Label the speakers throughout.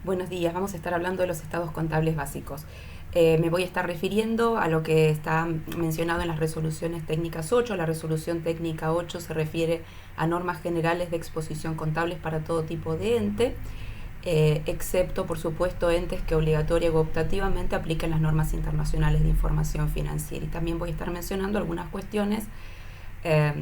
Speaker 1: Buenos días, vamos a estar hablando de los estados contables básicos. Me voy a estar refiriendo a lo que está mencionado en las resoluciones técnicas 8. La resolución técnica 8 se refiere a normas generales de exposición contables para todo tipo de ente, excepto, por supuesto, entes que obligatoria o optativamente apliquen las normas internacionales de información financiera. Y también voy a estar mencionando algunas cuestiones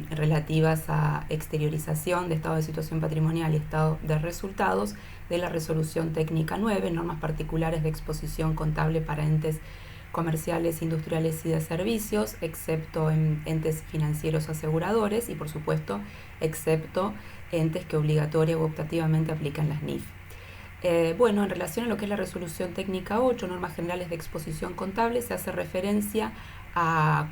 Speaker 1: relativas a exteriorización de estado de situación patrimonial y estado de resultados de la resolución técnica 9, normas particulares de exposición contable para entes comerciales, industriales y de servicios, excepto en entes financieros o aseguradores y, por supuesto, excepto entes que obligatoria o optativamente aplican las NIF. En relación a lo que es la resolución técnica 8, normas generales de exposición contable, se hace referencia a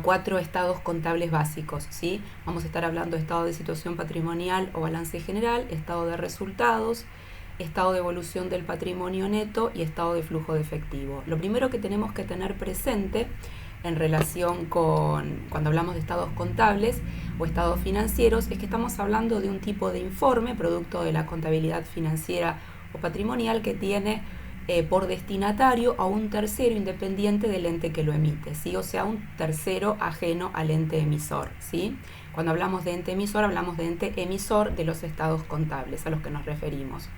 Speaker 1: cuatro estados contables básicos, ¿sí? Vamos a estar hablando de estado de situación patrimonial o balance general, estado de resultados, estado de evolución del patrimonio neto y estado de flujo de efectivo. Lo primero que tenemos que tener presente en relación con cuando hablamos de estados contables o estados financieros es que estamos hablando de un tipo de informe producto de la contabilidad financiera o patrimonial que tiene por destinatario a un tercero independiente del ente que lo emite, ¿sí? O sea, un tercero ajeno al ente emisor, ¿sí? Cuando hablamos de ente emisor, hablamos de ente emisor de los estados contables a los que nos referimos.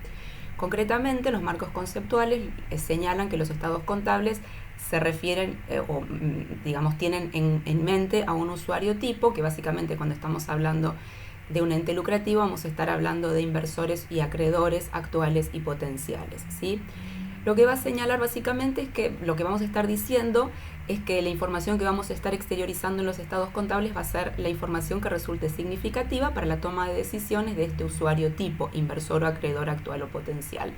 Speaker 1: Concretamente, los marcos conceptuales señalan que los estados contables se refieren tienen en mente a un usuario tipo, que básicamente cuando estamos hablando de un ente lucrativo vamos a estar hablando de inversores y acreedores actuales y potenciales, ¿sí? Lo que va a señalar básicamente es que lo que vamos a estar diciendo es que la información que vamos a estar exteriorizando en los estados contables va a ser la información que resulte significativa para la toma de decisiones de este usuario tipo, inversor o acreedor actual o potencial.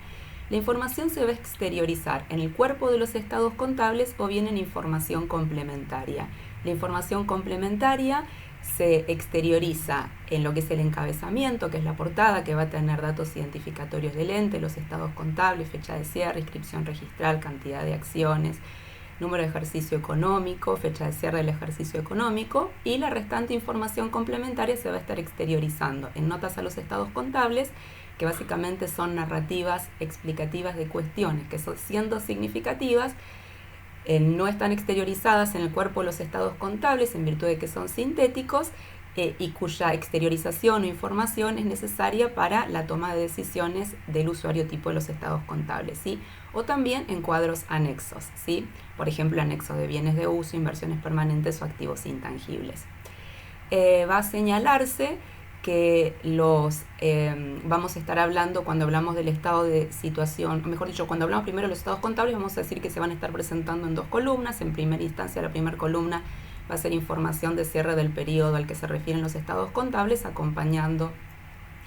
Speaker 1: La información se va a exteriorizar en el cuerpo de los estados contables o bien en información complementaria. La información complementaria se exterioriza en lo que es el encabezamiento, que es la portada, que va a tener datos identificatorios del ente, los estados contables, fecha de cierre, inscripción registral, cantidad de acciones, número de ejercicio económico, fecha de cierre del ejercicio económico, y la restante información complementaria se va a estar exteriorizando en notas a los estados contables, que básicamente son narrativas explicativas de cuestiones que, siendo significativas, no están exteriorizadas en el cuerpo de los estados contables en virtud de que son sintéticos y cuya exteriorización o información es necesaria para la toma de decisiones del usuario tipo de los estados contables, ¿sí? O también en cuadros anexos, ¿sí? Por ejemplo, anexos de bienes de uso, inversiones permanentes o activos intangibles. Va a señalarse que vamos a estar hablando, cuando hablamos del estado de situación, mejor dicho, cuando hablamos primero de los estados contables, vamos a decir que se van a estar presentando en dos columnas. En primera instancia, la primera columna va a ser información de cierre del periodo al que se refieren los estados contables, acompañando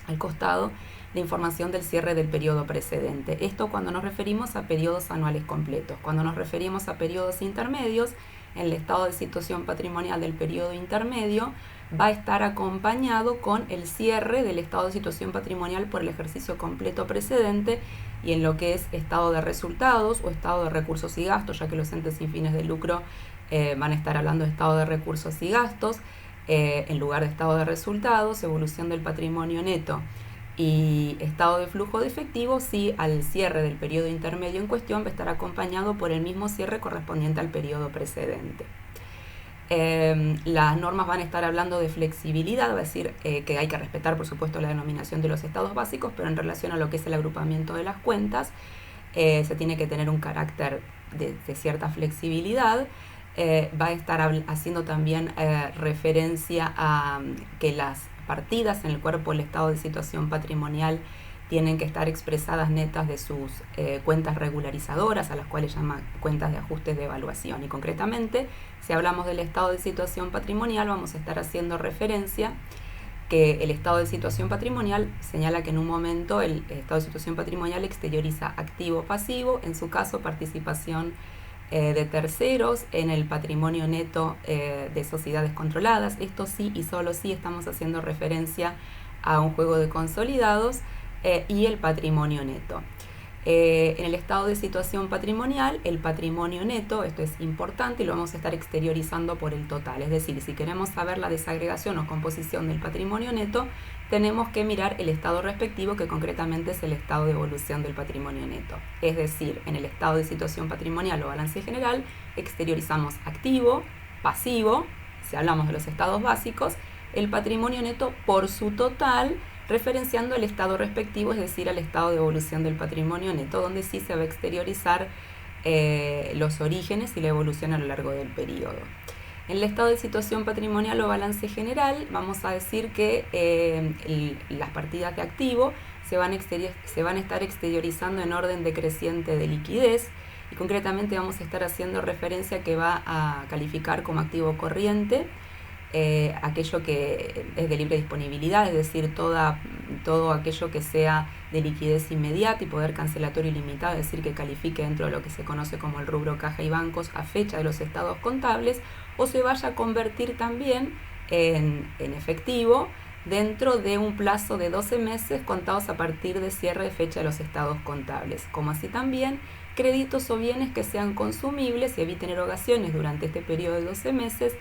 Speaker 1: al costado la información del cierre del periodo precedente. Esto cuando nos referimos a periodos anuales completos. Cuando nos referimos a periodos intermedios, en el estado de situación patrimonial del periodo intermedio va a estar acompañado con el cierre del estado de situación patrimonial por el ejercicio completo precedente, y en lo que es estado de resultados o estado de recursos y gastos, ya que los entes sin fines de lucro van a estar hablando de estado de recursos y gastos en lugar de estado de resultados, evolución del patrimonio neto y estado de flujo de efectivo, sí, al cierre del periodo intermedio en cuestión va a estar acompañado por el mismo cierre correspondiente al periodo precedente. Las normas van a estar hablando de flexibilidad, va a decir que hay que respetar, por supuesto, la denominación de los estados básicos, pero en relación a lo que es el agrupamiento de las cuentas, se tiene que tener un carácter de cierta flexibilidad. Va a estar haciendo también referencia a que las partidas en el cuerpo del estado de situación patrimonial tienen que estar expresadas netas de sus cuentas regularizadoras, a las cuales llama cuentas de ajustes de evaluación. Y concretamente, si hablamos del estado de situación patrimonial, vamos a estar haciendo referencia que el estado de situación patrimonial señala que en un momento el estado de situación patrimonial exterioriza activo-pasivo, en su caso participación de terceros en el patrimonio neto de sociedades controladas. Esto sí y solo sí estamos haciendo referencia a un juego de consolidados y el patrimonio neto. En el estado de situación patrimonial, el patrimonio neto, esto es importante, y lo vamos a estar exteriorizando por el total. Es decir, si queremos saber la desagregación o composición del patrimonio neto, tenemos que mirar el estado respectivo, que concretamente es el estado de evolución del patrimonio neto. Es decir, en el estado de situación patrimonial o balance general, exteriorizamos activo, pasivo, si hablamos de los estados básicos, el patrimonio neto por su total, referenciando el estado respectivo, es decir, al estado de evolución del patrimonio neto, donde sí se va a exteriorizar los orígenes y la evolución a lo largo del periodo. En el estado de situación patrimonial o balance general, vamos a decir que las partidas de activo se van a estar exteriorizando en orden decreciente de liquidez, y concretamente vamos a estar haciendo referencia que va a calificar como activo corriente aquello que es de libre disponibilidad, es decir, todo aquello que sea de liquidez inmediata y poder cancelatorio ilimitado, es decir, que califique dentro de lo que se conoce como el rubro caja y bancos a fecha de los estados contables, o se vaya a convertir también en efectivo dentro de un plazo de 12 meses contados a partir de cierre de fecha de los estados contables, como así también créditos o bienes que sean consumibles y eviten erogaciones durante este periodo de 12 meses,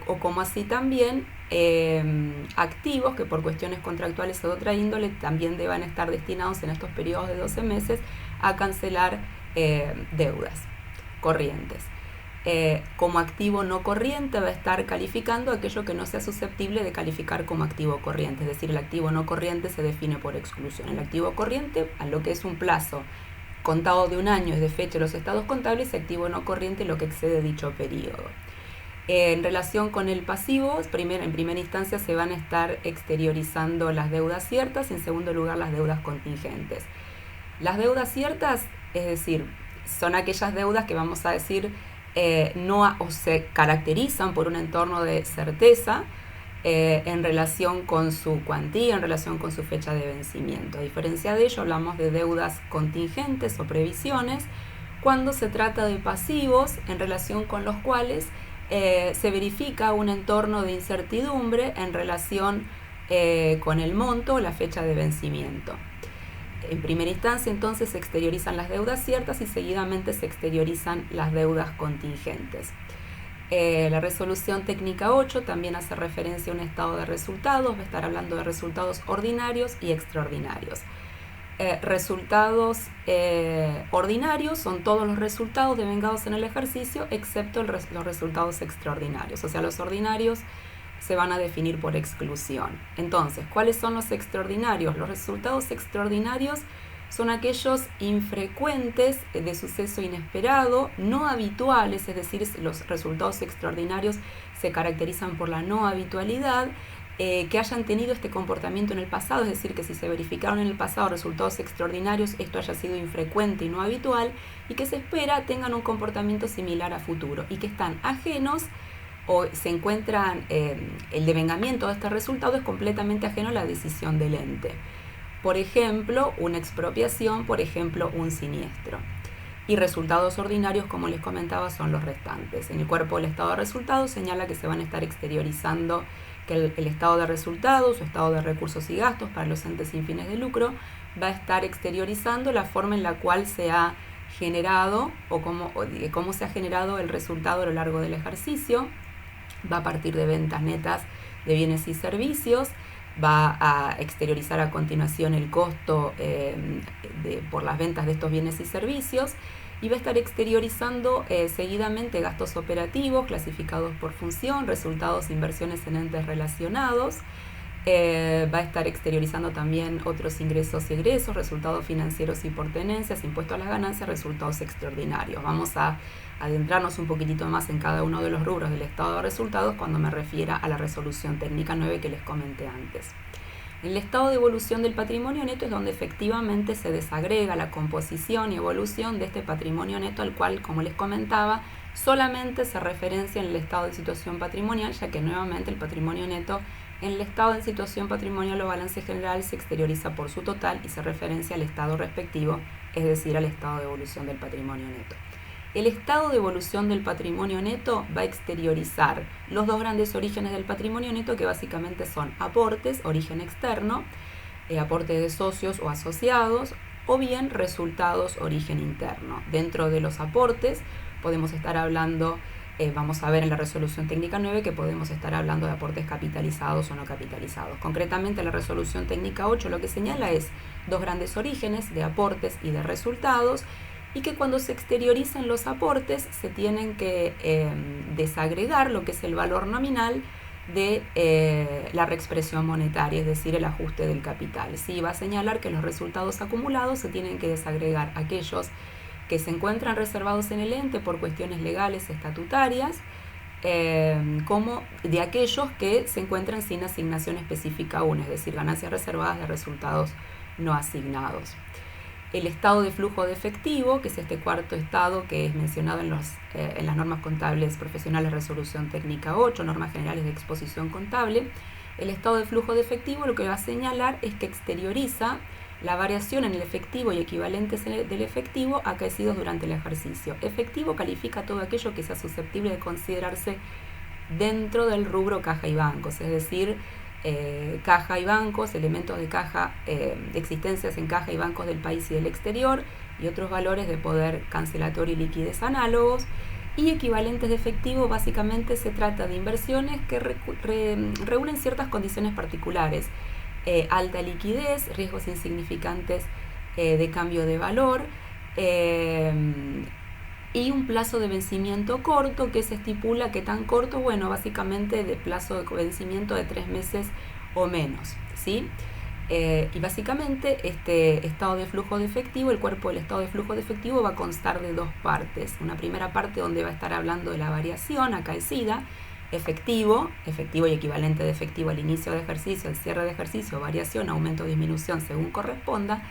Speaker 1: o como así también activos que por cuestiones contractuales o de otra índole también deban estar destinados en estos periodos de 12 meses a cancelar deudas corrientes. Como activo no corriente va a estar calificando aquello que no sea susceptible de calificar como activo corriente, es decir, el activo no corriente se define por exclusión. El activo corriente, a lo que es un plazo contado de un año es de fecha de los estados contables, y activo no corriente lo que excede dicho periodo. En relación con el pasivo, en primera instancia se van a estar exteriorizando las deudas ciertas y en segundo lugar las deudas contingentes. Las deudas ciertas, es decir, son aquellas deudas que vamos a decir o se caracterizan por un entorno de certeza en relación con su cuantía, en relación con su fecha de vencimiento. A diferencia de ello, hablamos de deudas contingentes o previsiones cuando se trata de pasivos en relación con los cuales se verifica un entorno de incertidumbre en relación con el monto o la fecha de vencimiento. En primera instancia, entonces, se exteriorizan las deudas ciertas y seguidamente se exteriorizan las deudas contingentes. La resolución técnica 8 también hace referencia a un estado de resultados, va a estar hablando de resultados ordinarios y extraordinarios. Resultados ordinarios son todos los resultados devengados en el ejercicio, excepto los resultados extraordinarios. O sea, los ordinarios se van a definir por exclusión. Entonces, ¿cuáles son los extraordinarios? Los resultados extraordinarios son aquellos infrecuentes de suceso inesperado, no habituales, es decir, los resultados extraordinarios se caracterizan por la no habitualidad, que hayan tenido este comportamiento en el pasado, es decir, que si se verificaron en el pasado resultados extraordinarios, esto haya sido infrecuente y no habitual, y que se espera tengan un comportamiento similar a futuro, y que están ajenos o se encuentran, el devengamiento de este resultado es completamente ajeno a la decisión del ente. Por ejemplo, una expropiación, por ejemplo, un siniestro. Y resultados ordinarios, como les comentaba, son los restantes. En el cuerpo del estado de resultados señala que se van a estar exteriorizando que el estado de resultados o estado de recursos y gastos para los entes sin fines de lucro va a estar exteriorizando la forma en la cual se ha generado o cómo se ha generado el resultado a lo largo del ejercicio. Va a partir de ventas netas de bienes y servicios, va a exteriorizar a continuación el costo por las ventas de estos bienes y servicios, y va a estar exteriorizando seguidamente gastos operativos clasificados por función, resultados, inversiones en entes relacionados. Va a estar exteriorizando también otros ingresos y egresos, resultados financieros y por tenencias, impuestos a las ganancias, resultados extraordinarios. Vamos a adentrarnos un poquitito más en cada uno de los rubros del estado de resultados cuando me refiera a la resolución técnica 9 que les comenté antes. En el estado de evolución del patrimonio neto es donde efectivamente se desagrega la composición y evolución de este patrimonio neto, al cual, como les comentaba, solamente se referencia en el estado de situación patrimonial, ya que nuevamente el patrimonio neto en el estado de situación patrimonial o balance general se exterioriza por su total y se referencia al estado respectivo, es decir, al estado de evolución del patrimonio neto. El estado de evolución del patrimonio neto va a exteriorizar los dos grandes orígenes del patrimonio neto, que básicamente son aportes, origen externo, aporte de socios o asociados, o bien resultados origen interno. Dentro de los aportes podemos estar hablando, vamos a ver en la resolución técnica 9 que podemos estar hablando de aportes capitalizados o no capitalizados. Concretamente la resolución técnica 8 lo que señala es dos grandes orígenes de aportes y de resultados, y que cuando se exteriorizan los aportes se tienen que desagregar lo que es el valor nominal de la reexpresión monetaria, es decir, el ajuste del capital. Sí, va a señalar que los resultados acumulados se tienen que desagregar aquellos que se encuentran reservados en el ente por cuestiones legales estatutarias, como de aquellos que se encuentran sin asignación específica aún, es decir, ganancias reservadas de resultados no asignados. El estado de flujo de efectivo, que es este cuarto estado que es mencionado en las normas contables profesionales resolución técnica 8, normas generales de exposición contable. El estado de flujo de efectivo lo que va a señalar es que exterioriza la variación en el efectivo y equivalentes del efectivo acaecidos durante el ejercicio. Efectivo califica todo aquello que sea susceptible de considerarse dentro del rubro caja y bancos, es decir, caja y bancos, elementos de caja, existencias en caja y bancos del país y del exterior, y otros valores de poder cancelatorio y liquidez análogos. Y equivalentes de efectivo básicamente se trata de inversiones que reúnen ciertas condiciones particulares: alta liquidez, riesgos insignificantes de cambio de valor, y un plazo de vencimiento corto, que se estipula que tan corto, bueno, básicamente de plazo de vencimiento de 3 meses o menos, ¿sí? Y básicamente este estado de flujo de efectivo, el cuerpo del estado de flujo de efectivo va a constar de dos partes. Una primera parte donde va a estar hablando de la variación acaecida, efectivo y equivalente de efectivo al inicio de ejercicio, al cierre de ejercicio, variación, aumento o disminución según corresponda,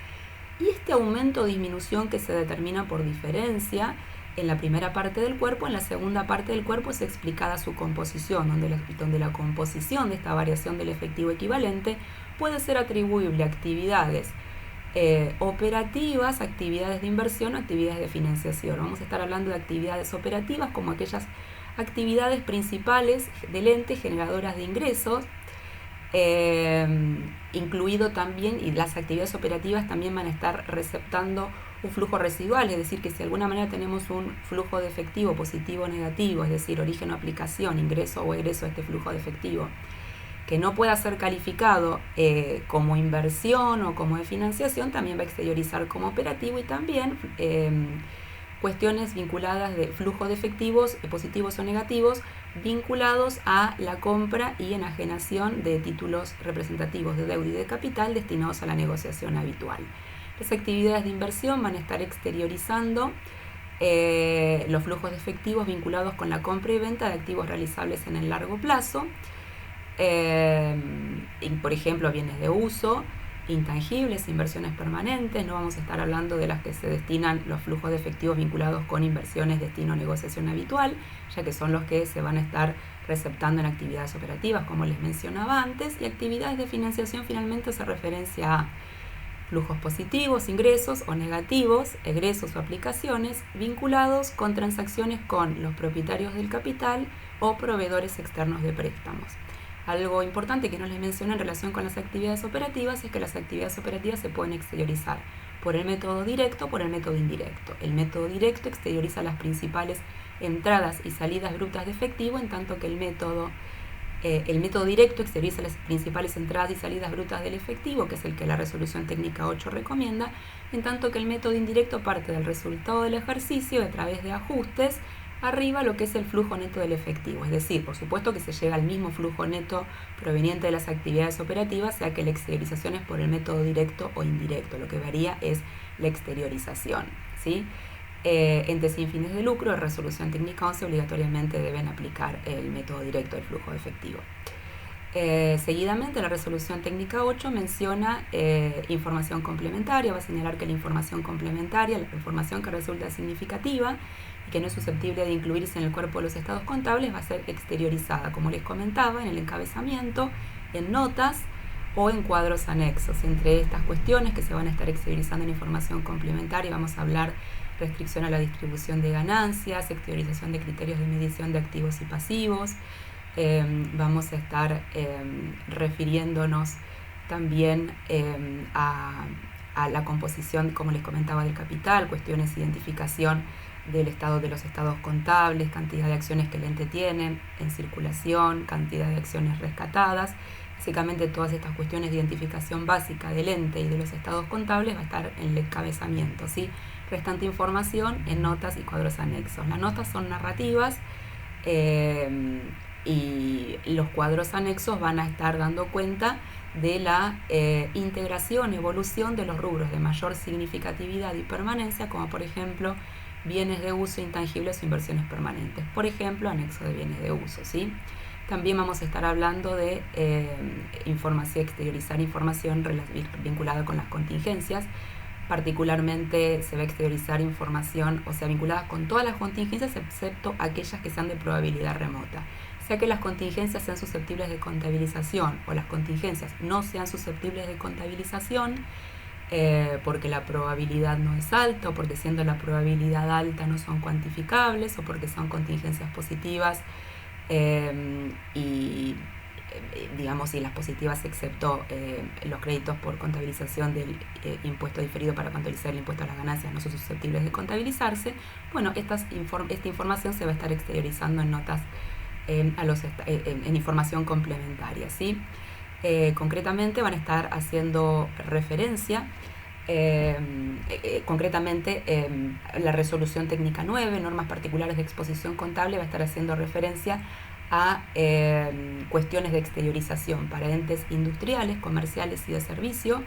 Speaker 1: y este aumento o disminución que se determina por diferencia en la primera parte del cuerpo. En la segunda parte del cuerpo es explicada su composición, donde la composición de esta variación del efectivo equivalente puede ser atribuible a actividades operativas, actividades de inversión o actividades de financiación. Vamos a estar hablando de actividades operativas como aquellas actividades principales del ente generadoras de ingresos, incluido también, y las actividades operativas también van a estar receptando un flujo residual, es decir, que si de alguna manera tenemos un flujo de efectivo positivo o negativo, es decir, origen o aplicación, ingreso o egreso de este flujo de efectivo, que no pueda ser calificado como inversión o como de financiación, también va a exteriorizar como operativo, y también cuestiones vinculadas de flujo de efectivos positivos o negativos vinculados a la compra y enajenación de títulos representativos de deuda y de capital destinados a la negociación habitual. Las actividades de inversión van a estar exteriorizando los flujos de efectivos vinculados con la compra y venta de activos realizables en el largo plazo, por ejemplo, bienes de uso, intangibles, inversiones permanentes. No vamos a estar hablando de las que se destinan los flujos de efectivos vinculados con inversiones destino negociación habitual, ya que son los que se van a estar receptando en actividades operativas, como les mencionaba antes. Y actividades de financiación finalmente hace referencia a flujos positivos, ingresos, o negativos, egresos o aplicaciones vinculados con transacciones con los propietarios del capital o proveedores externos de préstamos. Algo importante que no les mencioné en relación con las actividades operativas es que las actividades operativas se pueden exteriorizar por el método directo o por el método indirecto. El método directo exterioriza las principales entradas y salidas brutas de efectivo, en tanto que el método directo exterioriza las principales entradas y salidas brutas del efectivo, que es el que la resolución técnica 8 recomienda, en tanto que el método indirecto parte del resultado del ejercicio a través de ajustes arriba lo que es el flujo neto del efectivo. Es decir, por supuesto que se llega al mismo flujo neto proveniente de las actividades operativas, sea que la exteriorización es por el método directo o indirecto. Lo que varía es la exteriorización, ¿sí? Entes sin fines de lucro, de resolución técnica 11, obligatoriamente deben aplicar el método directo del flujo de efectivo. Seguidamente, la resolución técnica 8 menciona información complementaria. Va a señalar que la información complementaria, la información que resulta significativa y que no es susceptible de incluirse en el cuerpo de los estados contables, va a ser exteriorizada, como les comentaba, en el encabezamiento, en notas o en cuadros anexos. Entre estas cuestiones que se van a estar exteriorizando en información complementaria vamos a hablar restricción a la distribución de ganancias, exteriorización de criterios de medición de activos y pasivos. Vamos a estar refiriéndonos también a a la composición, como les comentaba, del capital, cuestiones de identificación del estado de los estados contables, cantidad de acciones que el ente tiene en circulación, cantidad de acciones rescatadas. Básicamente todas estas cuestiones de identificación básica del ente y de los estados contables va a estar en el encabezamiento, ¿sí? Restante información en notas y cuadros anexos. Las notas son narrativas y los cuadros anexos van a estar dando cuenta de la integración, evolución de los rubros de mayor significatividad y permanencia, como por ejemplo bienes de uso, intangibles o inversiones permanentes. Por ejemplo, anexo de bienes de uso, ¿sí? También vamos a estar hablando de exteriorizar información vinculada con las contingencias. Particularmente se va a exteriorizar información, o sea, vinculada con todas las contingencias, excepto aquellas que sean de probabilidad remota. Sea que las contingencias sean susceptibles de contabilización o las contingencias no sean susceptibles de contabilización, porque la probabilidad no es alta, o porque siendo la probabilidad alta no son cuantificables, o porque son contingencias positivas y las positivas excepto los créditos por contabilización del impuesto diferido para contabilizar el impuesto a las ganancias no son susceptibles de contabilizarse. Bueno, esta información se va a estar exteriorizando en notas en información complementaria, ¿sí? Concretamente van a estar haciendo referencia concretamente la resolución técnica 9, normas particulares de exposición contable, va a estar haciendo referencia a cuestiones de exteriorización para entes industriales, comerciales y de servicio,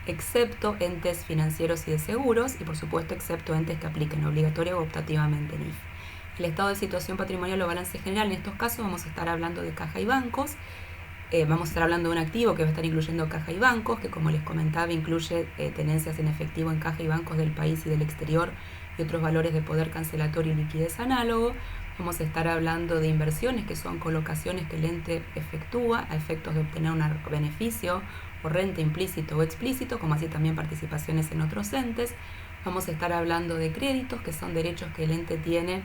Speaker 1: excepto entes financieros y de seguros, y por supuesto excepto entes que apliquen obligatoria o optativamente NIF. El estado de situación patrimonial o balance general, en estos casos vamos a estar hablando de caja y bancos. Vamos a estar hablando de un activo que va a estar incluyendo caja y bancos, que como les comentaba incluye tenencias en efectivo en caja y bancos del país y del exterior y otros valores de poder cancelatorio y liquidez análogo. Vamos a estar hablando de inversiones, que son colocaciones que el ente efectúa a efectos de obtener un beneficio o renta implícito o explícito, como así también participaciones en otros entes. Vamos a estar hablando de créditos, que son derechos que el ente tiene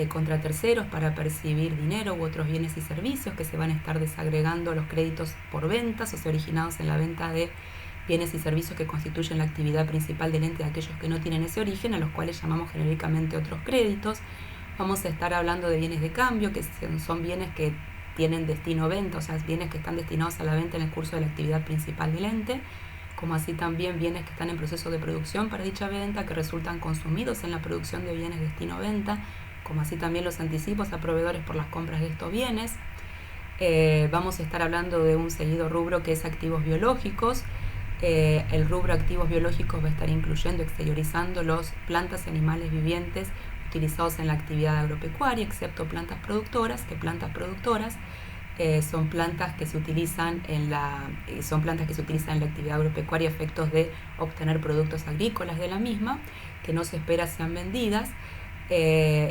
Speaker 1: contra terceros para percibir dinero u otros bienes y servicios, que se van a estar desagregando los créditos por ventas, o sea, originados en la venta de bienes y servicios que constituyen la actividad principal del ente de aquellos que no tienen ese origen, a los cuales llamamos genéricamente otros créditos. Vamos a estar hablando de bienes de cambio, que son bienes que tienen destino venta, o sea, bienes que están destinados a la venta en el curso de la actividad principal del ente, como así también bienes que están en proceso de producción para dicha venta, que resultan consumidos en la producción de bienes destino venta, como así también los anticipos a proveedores por las compras de estos bienes. Vamos a estar hablando de un seguido rubro que es activos biológicos. El rubro activos biológicos va a estar incluyendo, exteriorizando los plantas y animales vivientes utilizados en la actividad agropecuaria, excepto plantas productoras, que plantas productoras son plantas que se utilizan en la actividad agropecuaria a efectos de obtener productos agrícolas de la misma, que no se espera sean vendidas,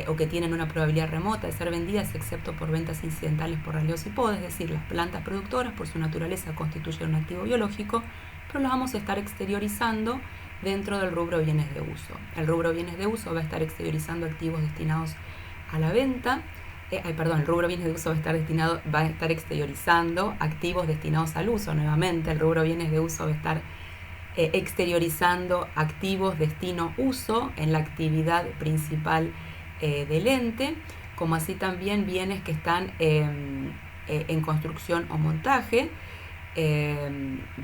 Speaker 1: o que tienen una probabilidad remota de ser vendidas, excepto por ventas incidentales por raleos y podas. Es decir, las plantas productoras por su naturaleza constituyen un activo biológico, pero los vamos a estar exteriorizando dentro del rubro bienes de uso. El rubro bienes de uso va a estar exteriorizando activos destinados a la venta. El rubro bienes de uso va a estar exteriorizando activos destinados al uso. Nuevamente, el rubro bienes de uso va a estar exteriorizando activos destino uso en la actividad principal del ente, como así también bienes que están en construcción o montaje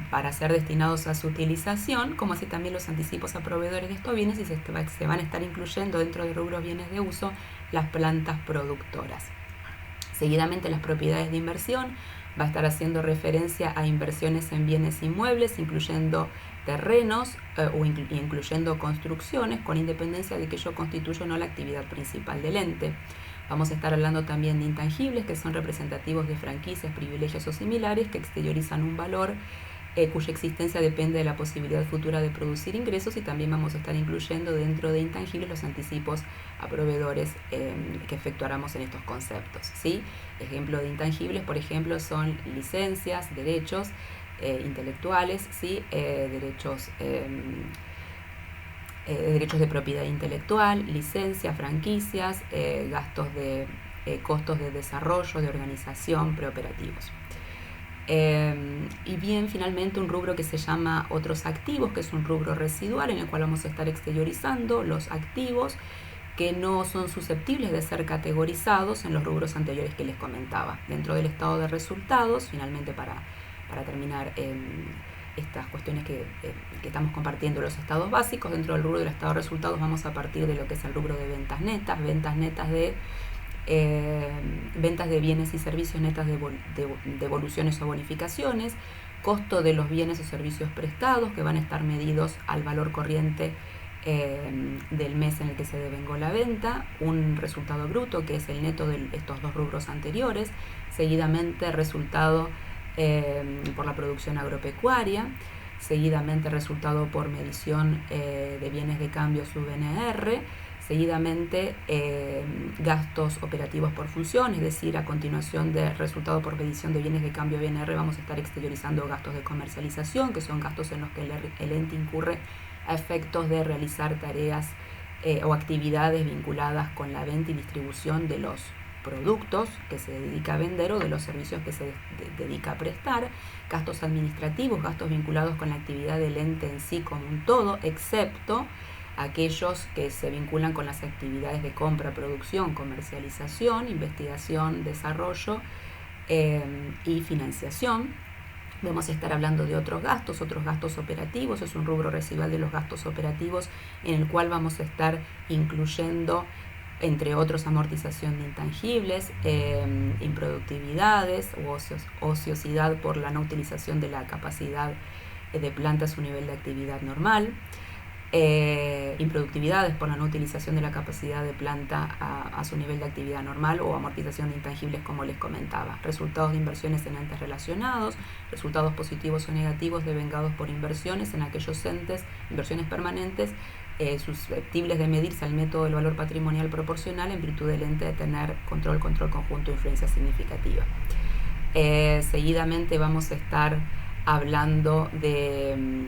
Speaker 1: para ser destinados a su utilización, como así también los anticipos a proveedores de estos bienes, y se van a estar incluyendo dentro de rubros bienes de uso las plantas productoras. Seguidamente, las propiedades de inversión va a estar haciendo referencia a inversiones en bienes inmuebles, incluyendo terrenos incluyendo construcciones, con independencia de que ello constituya o no la actividad principal del ente. Vamos a estar hablando también de intangibles, que son representativos de franquicias, privilegios o similares, que exteriorizan un valor cuya existencia depende de la posibilidad futura de producir ingresos, y también vamos a estar incluyendo dentro de intangibles los anticipos a proveedores que efectuáramos en estos conceptos, ¿sí? Ejemplo de intangibles, por ejemplo, son licencias, derechos intelectuales, ¿sí? Derechos de propiedad intelectual, licencias, franquicias, gastos de costos de desarrollo, de organización, preoperativos. y bien finalmente un rubro que se llama otros activos, que es un rubro residual en el cual vamos a estar exteriorizando los activos que no son susceptibles de ser categorizados en los rubros anteriores que les comentaba. Dentro del estado de resultados, finalmente para terminar estas cuestiones que estamos compartiendo, los estados básicos, dentro del rubro del estado de resultados vamos a partir de lo que es el rubro de ventas netas de ventas de bienes y servicios netas de devoluciones o bonificaciones, costo de los bienes o servicios prestados que van a estar medidos al valor corriente del mes en el que se devengó la venta, un resultado bruto que es el neto de estos dos rubros anteriores, seguidamente resultado por la producción agropecuaria, seguidamente resultado por medición de bienes de cambio sub NR, seguidamente gastos operativos por función, es decir, a continuación de resultado por medición de bienes de cambio BNR vamos a estar exteriorizando gastos de comercialización, que son gastos en los que el ente incurre a efectos de realizar tareas o actividades vinculadas con la venta y distribución de los productos que se dedica a vender o de los servicios que se dedica a prestar, gastos administrativos, gastos vinculados con la actividad del ente en sí como un todo, excepto aquellos que se vinculan con las actividades de compra, producción, comercialización, investigación, desarrollo y financiación. Vamos a estar hablando de otros gastos operativos, es un rubro residual de los gastos operativos en el cual vamos a estar incluyendo, entre otros, amortización de intangibles, improductividades u ociosidad por la no utilización de la capacidad de planta a su nivel de actividad normal, improductividades por la no utilización de la capacidad de planta a su nivel de actividad normal o amortización de intangibles como les comentaba, resultados de inversiones en entes relacionados, resultados positivos o negativos devengados por inversiones en aquellos entes, inversiones permanentes susceptibles de medirse al método del valor patrimonial proporcional en virtud del ente de tener control conjunto de influencia significativa. Seguidamente vamos a estar hablando de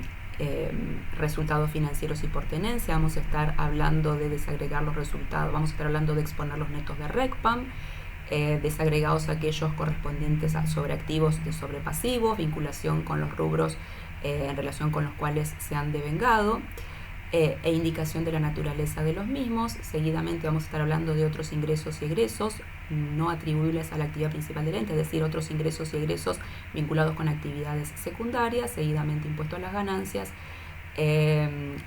Speaker 1: resultados financieros y por tenencia, vamos a estar hablando de desagregar los resultados, vamos a estar hablando de exponer los netos de RECPAM, desagregados aquellos correspondientes a sobreactivos de sobrepasivos, vinculación con los rubros en relación con los cuales se han devengado, e indicación de la naturaleza de los mismos. Seguidamente vamos a estar hablando de otros ingresos y egresos no atribuibles a la actividad principal del ente, es decir, otros ingresos y egresos vinculados con actividades secundarias, seguidamente impuesto a las ganancias,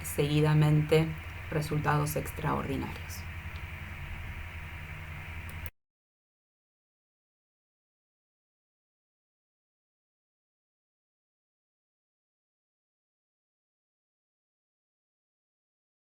Speaker 1: seguidamente resultados extraordinarios.